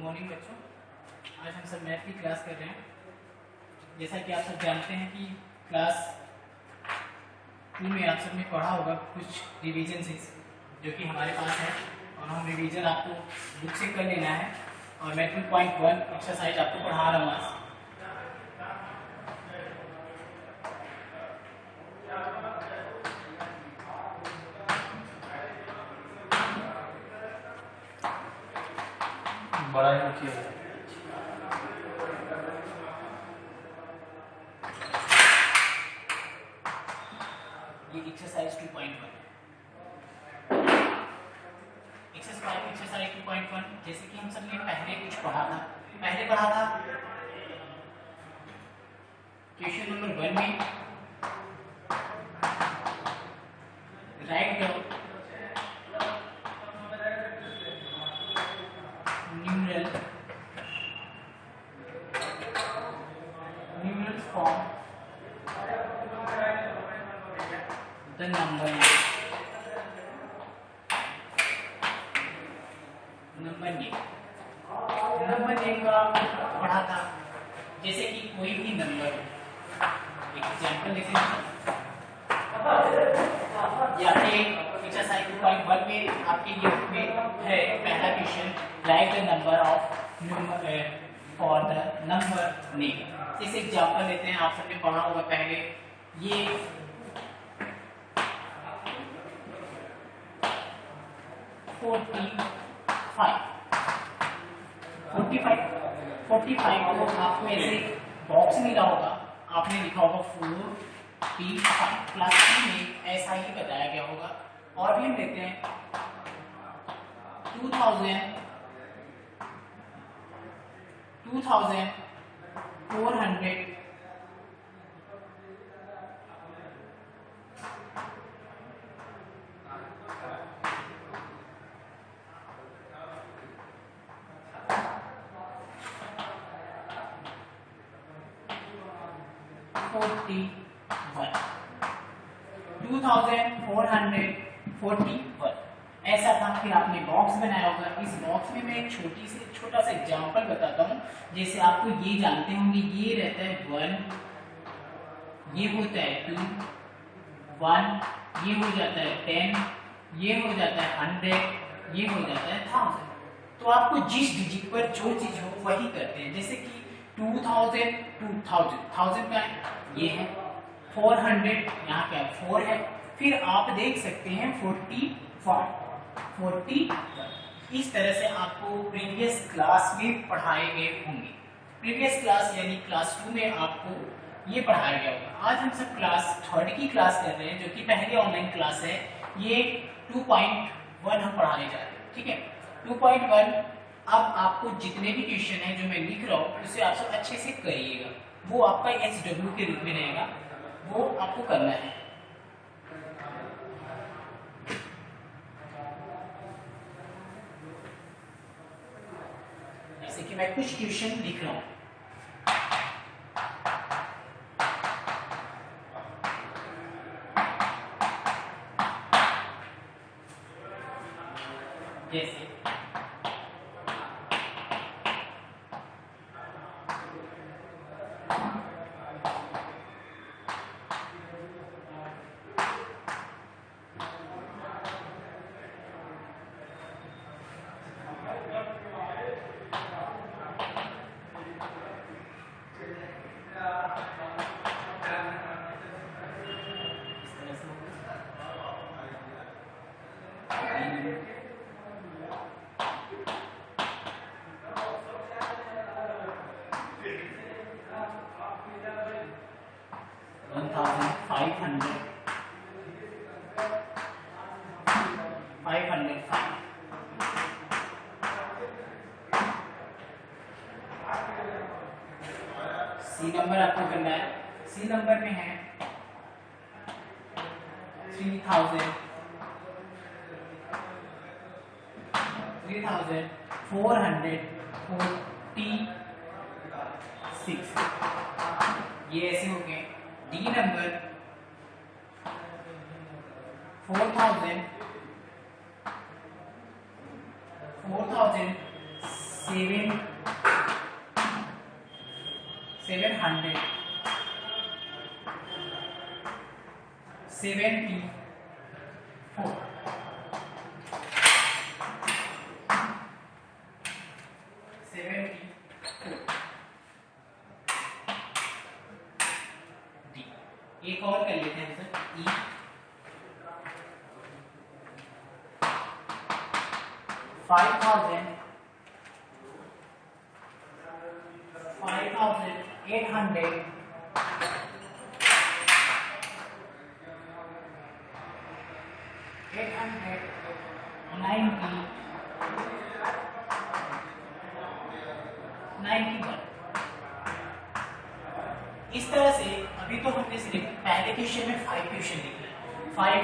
Morning बच्चों, आज हम सब मैथ की क्लास कर रहे हैं। जैसा कि आप सब जानते हैं कि क्लास 2 में आप सब ने पढ़ा होगा कुछ रिवीजन से जो कि हमारे पास है, और हम रिवीजन आपको बुक से कर लेना है। और मैं 2.1 एक्सरसाइज आपको पढ़ा रहा हूँ आज। बड़ा ही मुख्य है। ये एक्सरसाइज 2.1 एक्सरसाइज 2.1 जैसे कि हम सब ने पहले पढ़ा था क्वेश्चन नंबर 1 में right the numeral form the number name का पढ़ा था। जैसे कि कोई भी नंबर, एग्जाम्पल लिखें या फिर एक्सरसाइज 2.1 में आपके लिए में है पहला question, right the number of for the number name. इस एग्जाम्पल लेते हैं, आप सबने पढ़ा होगा पहले। ये 45 को आपको ऐसे बॉक्स मिला होगा, आपने लिखा होगा 45 क्लास 3 में ऐसा ही बताया गया होगा। और भी हम लेते हैं 2400 2441 ऐसा था। फिर आपने बॉक्स बनाया होगा। इस बॉक्स में मैं एक छोटा सा एग्जांपल बताता हूँ। जैसे आपको ये जानते होंगे, ये रहता है 1, ये होता है 2, 1, ये हो जाता है 10, ये हो जाता है 100, ये हो जाता है 1000। तो आपको जिस डिजिट पर जो चीज हो वही करते हैं। जैसे कि 1000 का ये है, 400 यहाँ पे 4 है। फिर आप देख सकते हैं 41। इस तरह से आपको प्रीवियस क्लास में पढ़ाए गए होंगे। प्रीवियस क्लास यानी क्लास 2 में आपको ये पढ़ाया गया होगा। आज हम सब क्लास 3 की क्लास कर रहे हैं, जो कि पहली ऑनलाइन क्लास है। ये 2.1 हम पढ़ाने जा रहे हैं, ठीक है। 2.1 अब आपको जितने भी क्वेश्चन हैं जो मैं लिख रहा हूँ उसे आप सब अच्छे से करिएगा। वो आपका SW के रूप में रहेगा, वो आपको करना है। जैसे कि मैं कुछ क्वेश्चन लिख रहा हूँ। जैसे सी नंबर आपको करना है। सी नंबर में है 3446 ये ऐसे हो गए। D number 4000 4006 7 700 74 74 D. एक और कर लेते हैं सर, ई 5800 91। इस तरह से अभी तो हमने सिर्फ पहले क्वेश्चन में 5 क्वेश्चन लिखे, 5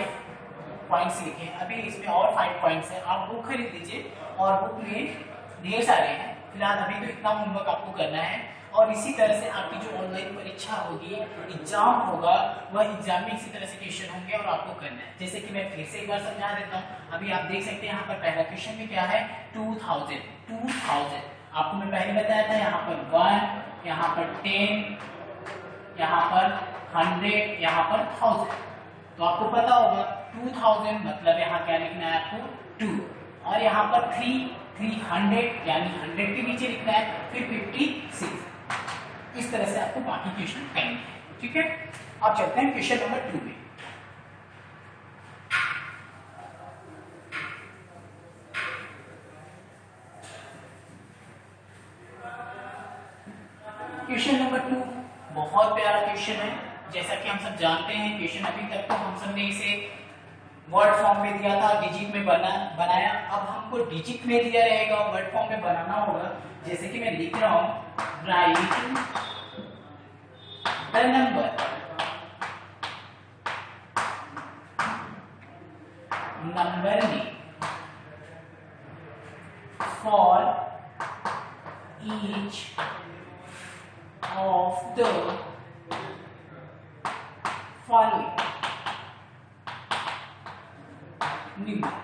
पॉइंट्स लिखे हैं। अभी इसमें और 5 पॉइंट्स हैं। आप बुक खरीद लीजिए और बुक में ढेर सारे हैं। फिलहाल अभी तो इतना होमवर्क आपको करना है और इसी तरह से आपकी जो ऑनलाइन परीक्षा होगी, एग्जाम होगा, वह एग्जाम में इसी तरह से क्वेश्चन होंगे और आपको करना है। जैसे कि मैं फिर से एक बार समझा देता हूँ। अभी आप देख सकते हैं यहाँ पर पहला क्वेश्चन में क्या है, 2000। आपको मैं पहले बताया था यहाँ पर 1, यहाँ पर 10, यहाँ पर 100, यहाँ पर 1000। तो आपको पता होगा 2000 मतलब यहाँ क्या लिखना है आपको 2, और यहाँ पर 300 यानी 100 के नीचे लिखना है, फिर 56। इस तरह से आपको बाकी क्वेश्चन करने हैं। ठीक है, अब चलते हैं क्वेश्चन नंबर 2 में। क्वेश्चन नंबर 2 बहुत प्यारा क्वेश्चन है। जैसा कि हम सब जानते हैं, क्वेश्चन अभी तक तो हम सब ने इसे वर्ड फॉर्म में दिया था, डिजिट में बनाया। अब हमको डिजिट में दिया रहेगा, वर्ड फॉर्म में बनाना होगा। जैसे कि मैं लिख रहा हूं, right the number name for each of the following numerals।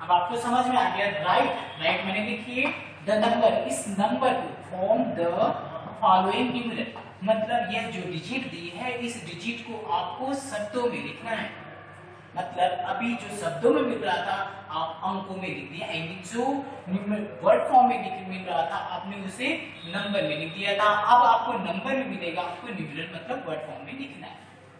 अब आपको समझ में आ गया। राइट मैंने लिखिए द नंबर, इस नंबर को फॉर्म द फॉलोइंग न्यूमरल, मतलब यह जो डिजिट दी है इस डिजिट को आपको शब्दों में लिखना है। मतलब अभी जो शब्दों में मिल रहा था आप अंकों में लिख दिया, जो वर्ड फॉर्म में मिल रहा था आपने उसे नंबर में लिख दिया था। अब आपको नंबर में मिलेगा, आपको न्यूमरल मतलब वर्ड फॉर्म में लिखना है।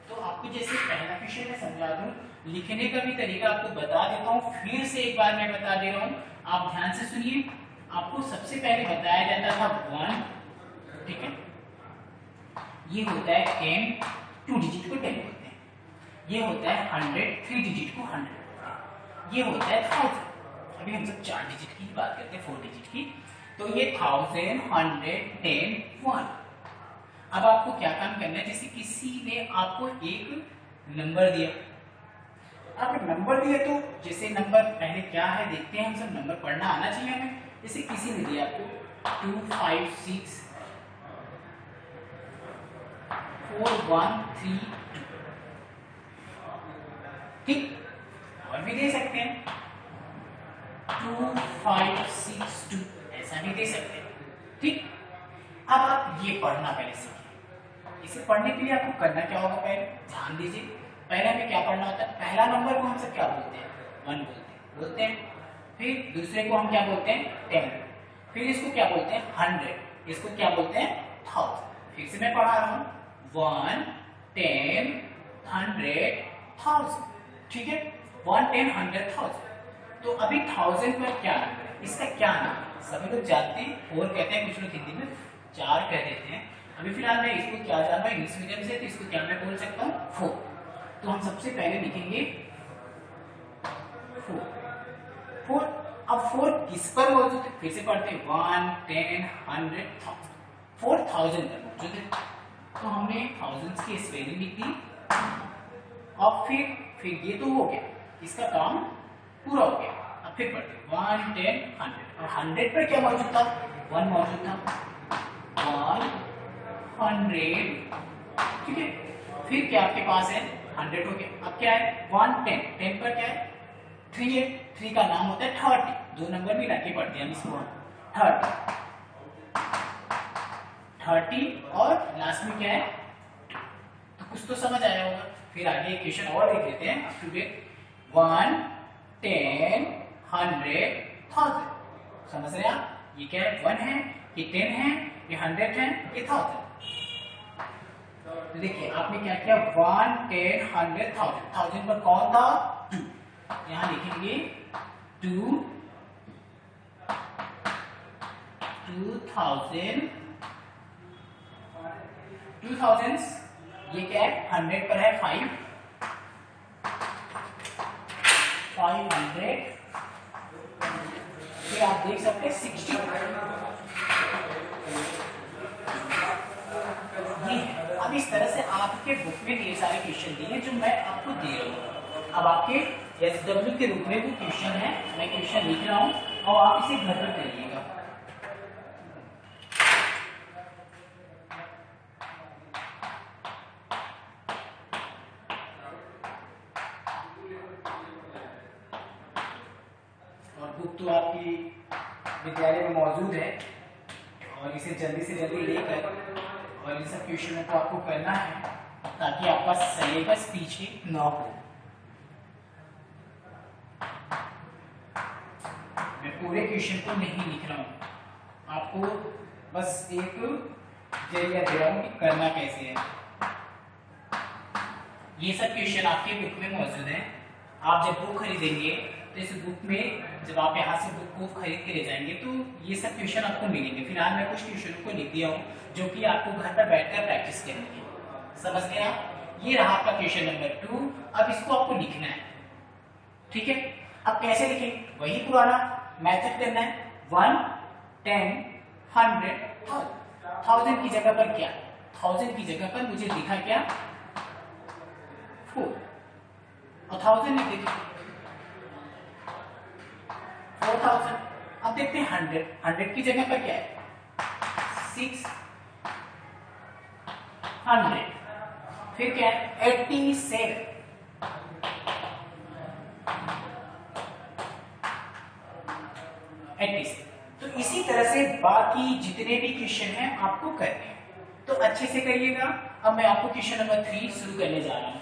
तो आपको जैसे पहला क्वेश्चन में समझा दूं, लिखने का भी तरीका आपको बता देता हूँ, फिर से एक बार मैं बता दे रहा हूँ, आप ध्यान से सुनिए। आपको सबसे पहले बताया जाता था 1, ठीक है, ये होता है 10, 2 डिजिट को 10 बोलते हैं। ये होता है 100, 3 डिजिट को 100 बोलते हैं। ये होता है 1000। अभी हम सब 4 डिजिट की बात करते हैं, 4 डिजिट की। तो ये 1000, 100, 10, 1। अब आपको क्या काम करना है, जैसे किसी ने आपको एक नंबर दिया, अब नंबर दिया तो जैसे नंबर पहले क्या है देखते हैं हम सब, नंबर पढ़ना आना चाहिए हमें। जैसे किसी ने दिया आपको 2, 5, 6, 4, 1, 3, 2, ठीक, और भी दे सकते हैं 2, 5, 6, 2, ऐसा भी दे सकते हैं। ठीक, अब आप ये पढ़ना पहले सीखिए। इसे पढ़ने के लिए आपको करना क्या होगा, पहले ध्यान दीजिए। पहले हमें क्या पढ़ना होता है, पहला नंबर को हम सब क्या बोलते हैं, 1 बोलते हैं। फिर दूसरे को हम क्या बोलते हैं, 10। फिर इसको क्या बोलते हैं, 100। इसको क्या बोलते हैं, 1000। फिर से मैं पढ़ा रहा हूँ, 1, 10, 100, 1000। ठीक है, 1, 10, 100, 1000। तो अभी 1000 पर क्या नंबर है, इसका क्या नाम है, सभी लोग जानते हैं, 4 कहते हैं, कुछ लोग हिंदी में 4 कह देते हैं। अभी फिलहाल मैं इसको क्या जान रहा हूँ इंग्लिश मीडियम से, तो इसको क्या मैं बोल सकता हूँ, 4। तो हम सबसे पहले लिखेंगे 4। अब 4 किस पर मौजूद है, फिर से पढ़ते हैं, 1, 10, 100, 1000। 4000 पर मौजूद है। तो हमने थाउजेंड्स की स्पेलिंग लिख दी। अब फिर ये तो हो गया, इसका काम पूरा हो गया। अब फिर पढ़ते 1, 10, 100। और 100 पर क्या मौजूद था, 1 मौजूद था, 100। ठीक है, फिर क्या आपके पास है, 100 हो गया। अब क्या है, 1, 10, 10 पर क्या है, 3 है, 3 का नाम होता है 30, 2 नंबर भी रखे पड़ते हैं हम इसको 30 और लास्ट में क्या है, तो कुछ तो समझ आया होगा। फिर आगे क्वेश्चन और लिख देते हैं, अप टू डेट 1 10 100 1000। समझ रहे हैं आप, ये क्या है, 1 है, ये 10 है, ये 100 है, ये 1000। तो देखिए आपने क्या किया, 1 10 100 1000, 1000 पर कौन था, 2, यहां लिखेंगे 2 2000 2000, ये क्या है, 100 पर है 5 500, फिर आप देख सकते हैं 60, ये है। अब इस तरह से आपके बुक में ढेर सारे क्वेश्चन दिए जो मैं आपको दे रहा हूँ। अब आपके SW के रूप में वो क्वेश्चन है, मैं क्वेश्चन लिख रहा हूँ और आप इसे घर पर करिएगा। और बुक तो आपकी विद्यालय में मौजूद है और इसे जल्दी से जल्दी लेकर और इन सब क्वेश्चनों को आपको करना है ताकि आपका सिलेबस पीछे न हो। मैं पूरे क्वेश्चन को नहीं लिख रहा हूँ, आपको बस एक जरिया दे रहा हूँ कि करना कैसे है। ये सब क्वेश्चन आपके बुक में मौजूद है। आप जब बुक खरीदेंगे तो इस बुक में जब आप यहाँ से बुक को खरीद के ले जाएंगे तो ये सब क्वेश्चन आपको मिलेंगे। फिलहाल मैं कुछ क्वेश्चनों को लिख दिया हूँ जो कि आपको घर पर बैठकर प्रैक्टिस करनी है। समझ गए आप, ये रहा आपका क्वेश्चन नंबर 2। अब इसको आपको लिखना है, ठीक है। अब कैसे लिखें, वही पुराना मेथड करना है, 1 10 100 1000 की जगह पर क्या, 1000 की जगह पर मुझे लिखा क्या, 4 और 1000 लिख देंगे 4000। अब देखते हैं 100 की जगह पर क्या है, 600, फिर क्या है 87, तो इसी तरह से बाकी जितने भी क्वेश्चन हैं आपको करने हैं, तो अच्छे से करिएगा। अब मैं आपको क्वेश्चन नंबर 3 शुरू करने जा रहा हूं।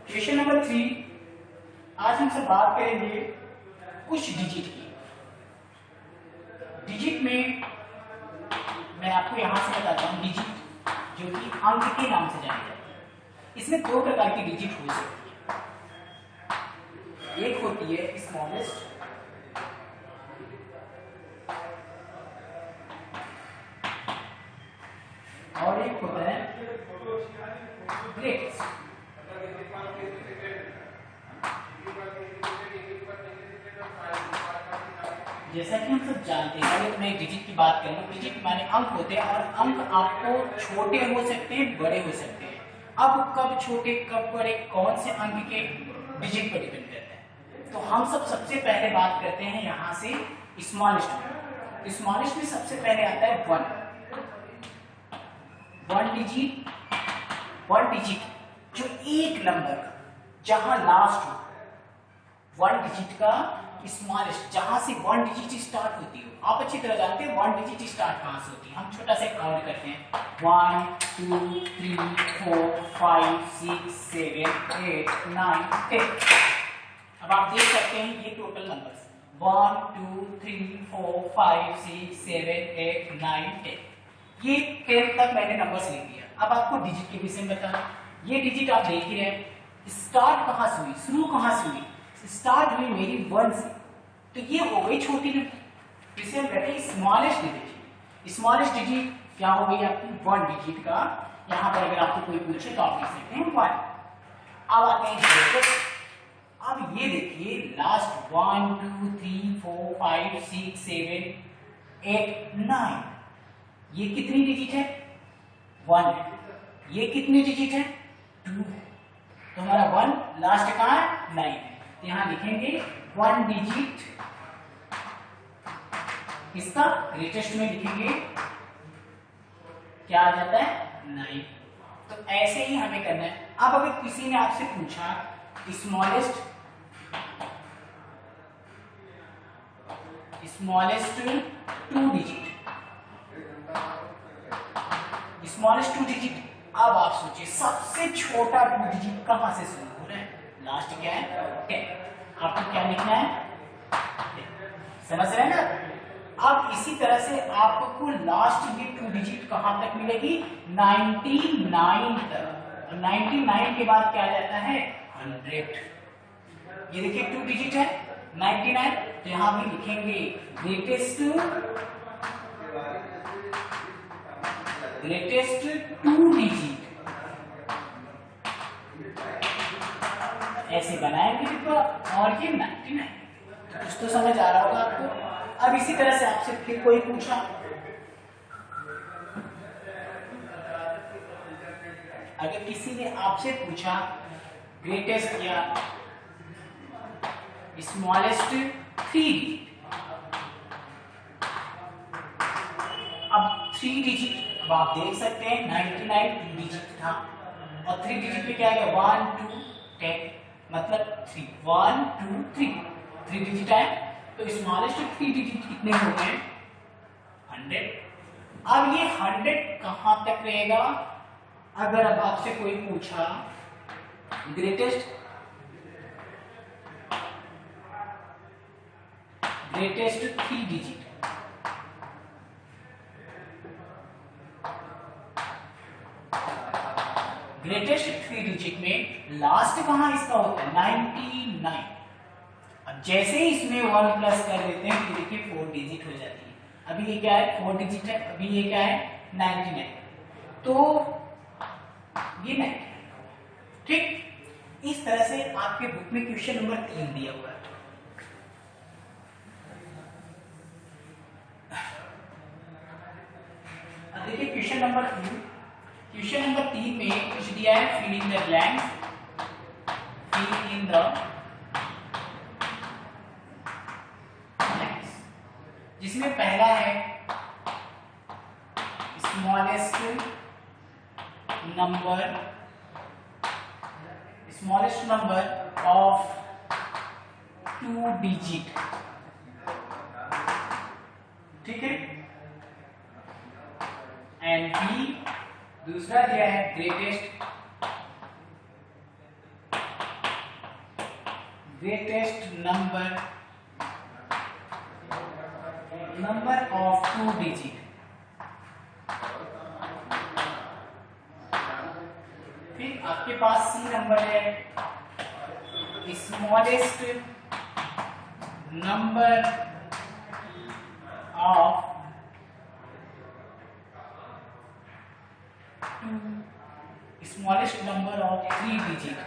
क्वेश्चन नंबर 3, आज हम सब बात करेंगे कुछ डिजिट की। डिजिट में मैं आपको यहां से बताता हूं, डिजिट जो कि अंक के नाम से जाने जाते हैं। इसमें 2 प्रकार की डिजिट हो सकती है, एक होती है स्मॉलेस्ट और एक होता है ग्रेटेस्ट। जैसा कि हम सब जानते हैं, अगर मैं डिजिट की बात करूं, डिजिट माने अंक होते हैं और अंक आपको छोटे हो सकते हैं, बड़े हो सकते हैं। अब कब छोटे कब बड़े, कौन से अंक के डिजिट पर डिपेंड करता है। तो हम सब सबसे पहले बात करते हैं यहां से स्मॉलेस्ट में। स्मॉलेस्ट में सबसे पहले आता है 1 डिजिट जो एक नंबर जहां लास्ट हो, 1 डिजिट का स्मॉलेस्ट, जहां से 1 डिजिट स्टार्ट होती हो। आप अच्छी तरह जानते हैं 1 डिजिट स्टार्ट कहां से होती है। हम छोटा सा काउंट करते हैं, 1 2 3 4 5 6 7 8 9 10। अब आप देख सकते हैं ये टोटल नंबर्स 1 2 3 4 5 6 7 8 9 10, ये 10 तक मैंने नंबर्स लिख दिया। अब आपको डिजिट के विषय में बताना, ये डिजिट आप देख ही रहे हैं, स्टार्ट कहां से हुई, शुरू कहां से हुई, स्टार्ट हुई मेरी 1 से, तो ये हो गई छोटी नंबर, इसे हम कहते हैं स्मॉलेस्ट डिजिट। स्मॉलेस्ट डिजिट क्या हो गई आपकी 1 डिजिट का। यहां पर अगर आपको कोई पूछे तो आप लिख सकते हैं 1। अब आते हैं, अब ये देखिए लास्ट 1 2 3 4 5 6 7 8 9, ये कितनी डिजिट है, 1 है। ये कितनी डिजिट है, 2 है। तो हमारा 1 लास्ट कहां है, 9 है। तो यहां लिखेंगे 1 डिजिट, इसका ग्रेटेस्ट में लिखेंगे क्या आ जाता है, 9। तो ऐसे ही हमें करना है। अब अगर किसी ने आपसे पूछा smallest two digit, smallest two digit, अब आप सोचिए सबसे छोटा टू डिजिट कहां से शुरू हो रहा है, लास्ट क्या है 10, आपको क्या लिखना है, समझ रहे हैं ना। अब इसी तरह से आपको लास्ट ये टू डिजिट कहां तक मिलेगी, 99 तक, और 99 के बाद क्या आ जाता है 100। ये देखिए टू डिजिट है 99, तो यहां भी लिखेंगे ग्रेटेस्ट टू डिजिट, ऐसे बनाएंगे तो, और ये 99, कुछ तो समझ आ रहा होगा आपको। अब इसी तरह से आपसे फिर कोई पूछा, अगर किसी ने आपसे पूछा ग्रेटेस्ट या स्मॉलेस्ट 3 डिजिट, अब 3 डिजिट, अब आप देख सकते हैं 99 2 डिजिट था, और 3 डिजिट में क्या है 1 2 10, मतलब 3 1 2 3 डिजिट है, तो स्मॉलेस्ट 3 डिजिट कितने हो गए 100। अब ये 100 कहां तक रहेगा, अगर अब आपसे कोई पूछा ग्रेटेस्ट 3 डिजिट, ग्रेटेस्ट 3 डिजिट में लास्ट कहां इसका होता है 99। अब जैसे ही इसमें 1 प्लस कर देते हैं तो देखिए 4 डिजिट हो जाती है। अभी ये क्या है 4 डिजिट है, अभी ये क्या है 99, तो ये 99, ठीक। इस तरह से आपके बुक में क्वेश्चन नंबर 3 दिया हुआ है। अब देखिए क्वेश्चन नंबर 3, क्वेश्चन नंबर 3 में कुछ दिया है, fill in the blanks, fill in the blanks, जिसमें पहला है स्मॉलेस्ट नंबर ऑफ 2 डिजिट, ठीक है, एंड बी दूसरा दिया है ग्रेटेस्ट नंबर ऑफ 2 डिजिट, फिर आपके पास सी नंबर है स्मॉलेस्ट नंबर ऑफ 3 डिजिट,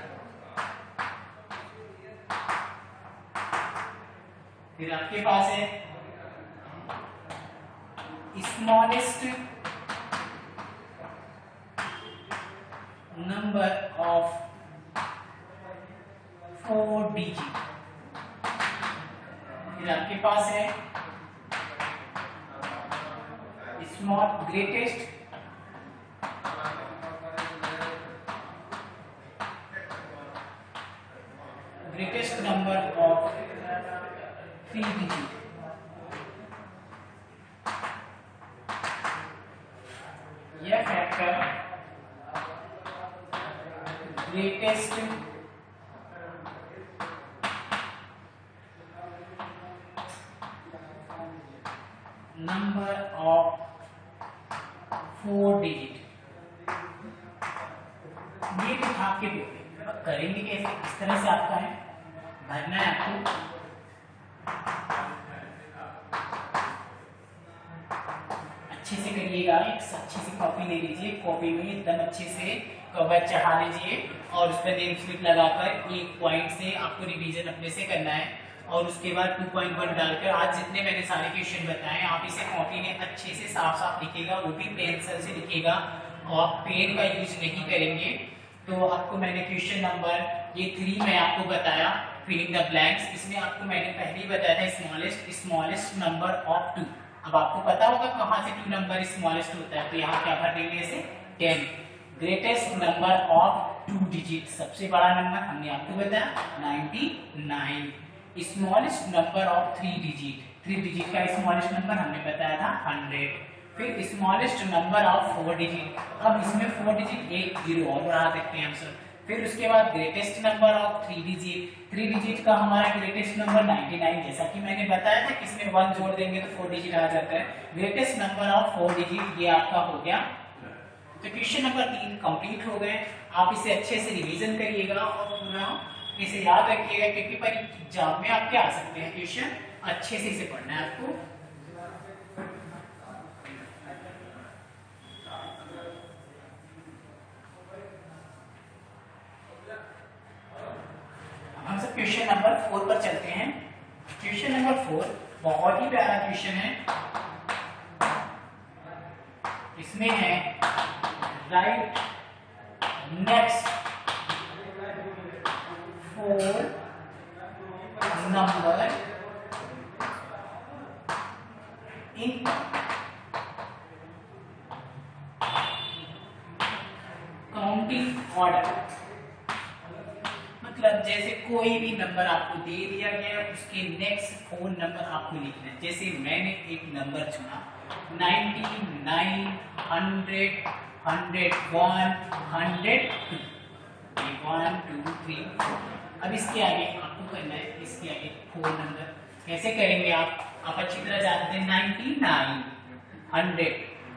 फिर आपके पास है स्मॉलेस्ट नंबर ऑफ 4 डिजिट, फिर आपके पास है ग्रेटेस्ट नंबर ऑफ 3 डिजिट, यह factor greatest number of 4 digit, ये कुछ आपके पेपर करेंगे कैसे, इस तरह से आपका है भरना है आपको। अच्छे से करिएगा, एक अच्छी सी कॉपी ले लीजिए, कॉपी में एकदम अच्छे से कवर चढ़ा लीजिए और उस पर नेम स्लिप लगाकर एक पॉइंट से आपको रिवीजन अपने से करना है, और उसके बाद 2.1 डालकर आज जितने मैंने सारे क्वेश्चन बताए आप इसे कॉपी में अच्छे से साफ साफ लिखिएगा, वो भी पेंसिल से लिखिएगा और पेन का यूज नहीं करेंगे। तो आपको मैंने क्वेश्चन नंबर ये 3 में आपको बताया फिलिंग द ब्लैंक्स, इसमें आपको मैंने पहले ही बताया था स्मॉलेस्ट नंबर ऑफ 2। अब आपको पता होगा कहाँ से 2 नंबर स्मॉलेस्ट होता है, तो यहाँ क्या भर देंगे इसे 10, ग्रेटेस्ट नंबर ऑफ 2 डिजिट, सबसे बड़ा नंबर हमने आपको बताया 99। Smallest number of 3 digit, 3 digit का स्मॉलेस्ट नंबर हमने बताया था 100। फिर स्मॉलेस्ट नंबर ऑफ 4 डिजिट, अब इसमें 4 डिजिट 1 0 और बढ़ा सकते हैं हम सब। फिर उसके बाद greatest number of 3 digit, 3 digit का हमारा ग्रेटेस्ट नंबर 99, जैसा कि मैंने बताया था कि इसमें 1 जोड़ देंगे तो 4 डिजिट आ जाता है। ग्रेटेस्ट नंबर ऑफ 4 डिजिट ये आपका हो गया। तो क्वेश्चन नंबर 3 कंप्लीट हो गए। आप इसे अच्छे से रिवीजन करिएगा और पूरा इसे याद रखिएगा, क्योंकि परीक्षा एग्जाम में आपके आ सकते हैं क्वेश्चन, अच्छे से इसे पढ़ना है आपको। हम सब क्वेश्चन नंबर 4 पर चलते हैं। क्वेश्चन नंबर 4 बहुत ही प्यारा क्वेश्चन है। इसमें है right next 4 number in counting order. मतलब जैसे कोई भी नंबर आपको दे दिया गया, उसके नेक्स्ट 4 नंबर आपको लिखना है। जैसे मैंने एक नंबर चुना 99, 100, 101, 102, 1 2 3 4। अब इसके आगे आपको करना है, इसके आगे 4 नंबर कैसे करेंगे आप अच्छी तरह जानते हैं। 99, 100,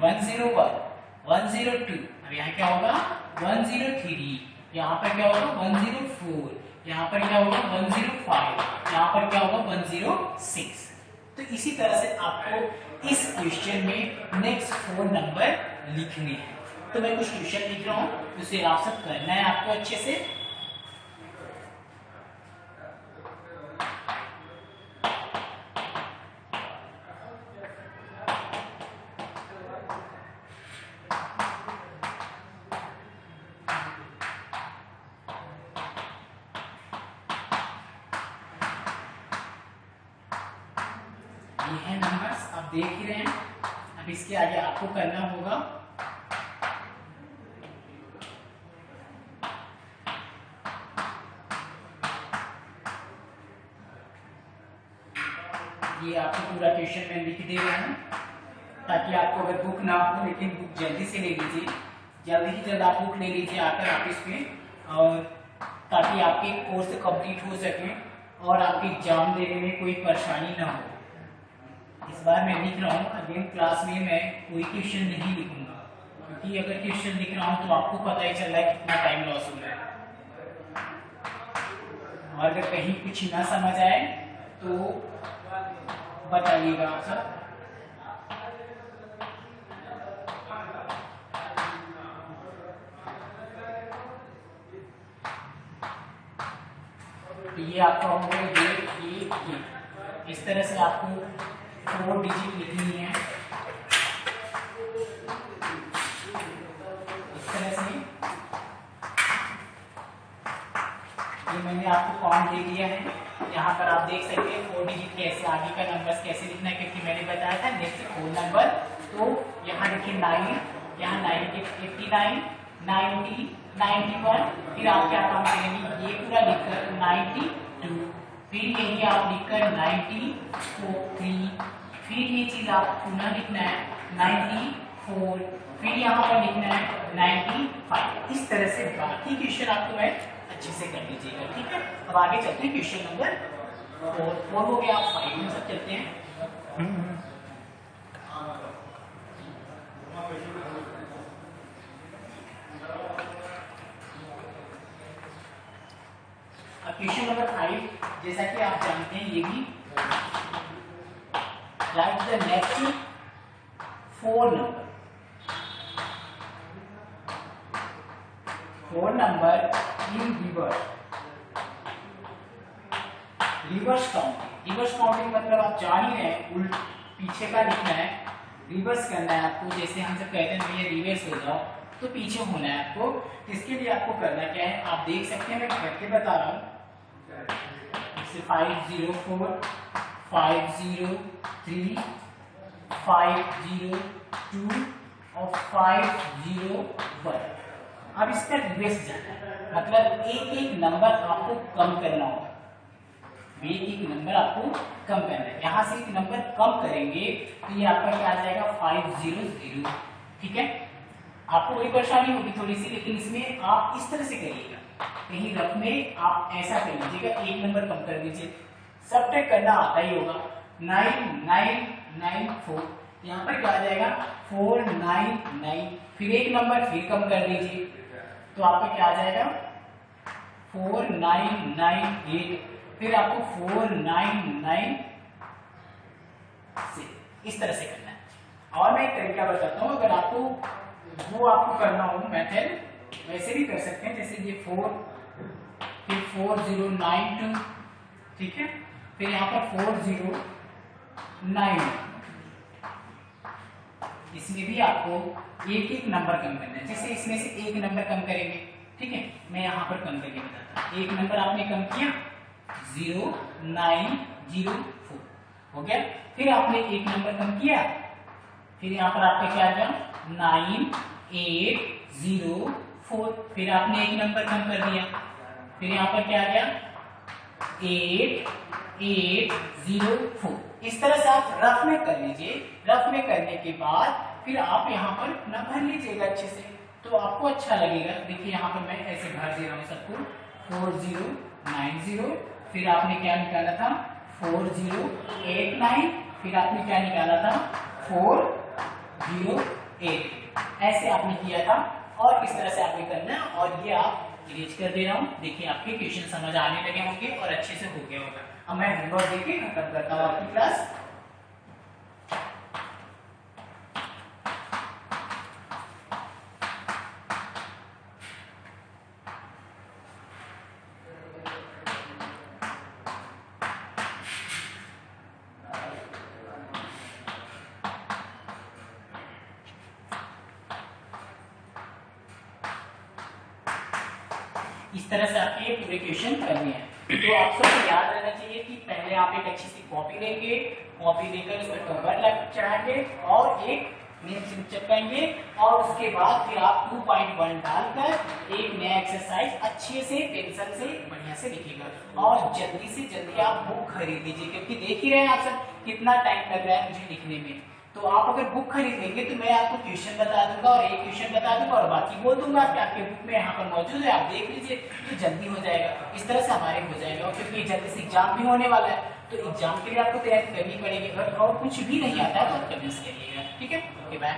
101, 102। अब यहाँ क्या होगा 103, यहाँ पर क्या होगा 104, यहाँ पर क्या होगा 105, यहाँ पर क्या होगा 106। तो इसी तरह से आपको इस क्वेश्चन में नेक्स्ट 4 नंबर लिखने हैं। तो मैं कुछ क्वेश्चन लिख रहा हूँ, उसे आप सब करना है आपको अच्छे से। ये है नंबर्स, आप देख ही रहे हैं। अब इसके आगे आपको करना होगा ये आपको पूरा क्वेश्चन में लिख दे रहा हूं, ताकि आपको अगर बुक ना हो, लेकिन बुक जल्दी से ले लीजिए, जल्दी ही जल्द आप बुक ले लीजिए आकर ऑफिस में, और ताकि आपके कोर्स कंप्लीट हो सके और आपके एग्जाम देने में कोई परेशानी ना हो। इस बार मैं लिख रहा हूँ, अगेन क्लास में मैं कोई क्वेश्चन नहीं लिखूंगा, क्योंकि अगर क्वेश्चन लिख रहा हूँ तो आपको पता ही चल रहा है कितना टाइम लॉस हो रहा है। और अगर कहीं कुछ ना समझ आए तो बताइएगा आप सब। तो ये आपका हो गया ये। इस तरह से आपको 4 डिजिट लिखनी है, इस तरह से। ये मैंने आपको काउंट दे दिया है, यहाँ पर आप देख सकते हैं 4 डिजिट कैसे, आगे का नंबर्स कैसे लिखना है, क्योंकि मैंने बताया था नेक्स्ट 4 नंबर। तो यहाँ देखिए 9, यहाँ 90, 89, 90, 91, फिर आप क्या काम करेंगे, ये पूरा लिखकर 92, फिर यही आप लिखकर 93, फिर ये चीज आप पुनः लिखना है 94, फिर यहाँ पर लिखना है 95। इस तरह से बाकी क्वेश्चन आपको मैं अच्छे से कर लीजिएगा, ठीक है। अब आगे चलते हैं क्वेश्चन नंबर 4 हो गया, आप 5 में सब चलते हैं। अब क्वेश्चन नंबर 5, जैसा कि आप जानते हैं, ये भी right the next 4 number, 4 number in reverse counting. Reverse counting मतलब आप जान ही रहे हैं, उल्ट पीछे का लिखना है, रिवर्स करना है आपको। जैसे हम सब कहते हैं भैया रिवर्स हो जाओ, तो पीछे होना है आपको। इसके लिए आपको करना क्या है, आप देख सकते हैं, मैं करके बता रहा हूँ। जैसे 504, 503, 502 और 501। अब इस पर रिवर्स जाना है, मतलब एक एक नंबर आपको कम करना होगा, एक एक नंबर आपको कम करना है। यहाँ से एक नंबर कम करेंगे तो ये आपका क्या आ जाएगा 500। ठीक है, आपको कोई परेशानी होगी थोड़ी सी, लेकिन इसमें आप इस तरह से करिएगा, कहीं रफ में आप ऐसा कर लीजिएगा, एक नंबर कम कर दीजिए। सब्ट्रैक्ट करना आता ही होगा, 9994, यहाँ पर क्या आ जाएगा 499, फिर एक नंबर फिर कम कर दीजिए तो आपका क्या आ जाएगा 4998, फिर आपको 499, इस तरह से करना है। और मैं एक तरीका बताता हूँ, अगर आपको वो आपको करना हो मेथड वैसे भी कर सकते हैं, जैसे ये 4 फिर 4092, ठीक है, फिर यहाँ पर 409, इसमें भी आपको एक एक नंबर कम करना है, जैसे इसमें से एक नंबर कम करेंगे। ठीक है, मैं यहाँ पर कम करके बताता हूँ, एक नंबर आपने कम किया 0904 हो गया, फिर आपने एक नंबर कम किया, फिर यहाँ पर आपका क्या आ गया 9804, फिर आपने एक नंबर कम कर दिया, फिर यहाँ पर क्या आ गया 8804। इस तरह से आप रफ में कर लीजिए, रफ में करने के बाद फिर आप यहाँ पर अपना भर लीजिएगा अच्छे से, तो आपको अच्छा लगेगा। देखिए यहाँ पर मैं ऐसे भर दे रहा हूँ सबको 4090, फिर आपने क्या निकाला था 4089, फिर आपने क्या निकाला था 408, ऐसे आपने किया था। और इस तरह से आपने करना है, और ये आप इरेज कर दे रहा हूँ। देखिए आपके क्वेश्चन समझ आने लगे होंगे और अच्छे से हो गया होगा। अब मैं होमवर्क देके खत्म करता हूँ आपकी क्लास। इस तरह से आपके पूरे क्वेश्चन करने हैं। तो आप सबको याद रहना चाहिए कि पहले आप एक अच्छी सी कॉपी लेंगे, कॉपी लेकर उस पर कवर चढ़ाएंगे और एक नेम स्लिप चिपकाएंगे, और उसके बाद फिर आप 2.1 डालकर एक नया एक्सरसाइज अच्छे से पेंसिल से बढ़िया से लिखिएगा। और जल्दी से जल्दी आप बुक खरीद लीजिए, क्योंकि देख ही रहे हैं आप सब कितना टाइम लग रहा है मुझे लिखने में। तो आप अगर बुक खरीद लेंगे तो मैं आपको क्वेश्चन बता दूंगा, और एक क्वेश्चन बता दूंगा और बाकी बोल दूंगा कि आपके बुक में यहाँ पर मौजूद है, आप देख लीजिए, तो जल्दी हो जाएगा। इस तरह से हमारे हो जाएगा, और क्योंकि जल्दी से एग्जाम भी होने वाला है, तो एग्जाम के लिए आपको तैयारी करनी पड़ेगी। अगर और कुछ भी नहीं आता है तो आप कमेंट्स करिएगा। ठीक है, ओके बाय।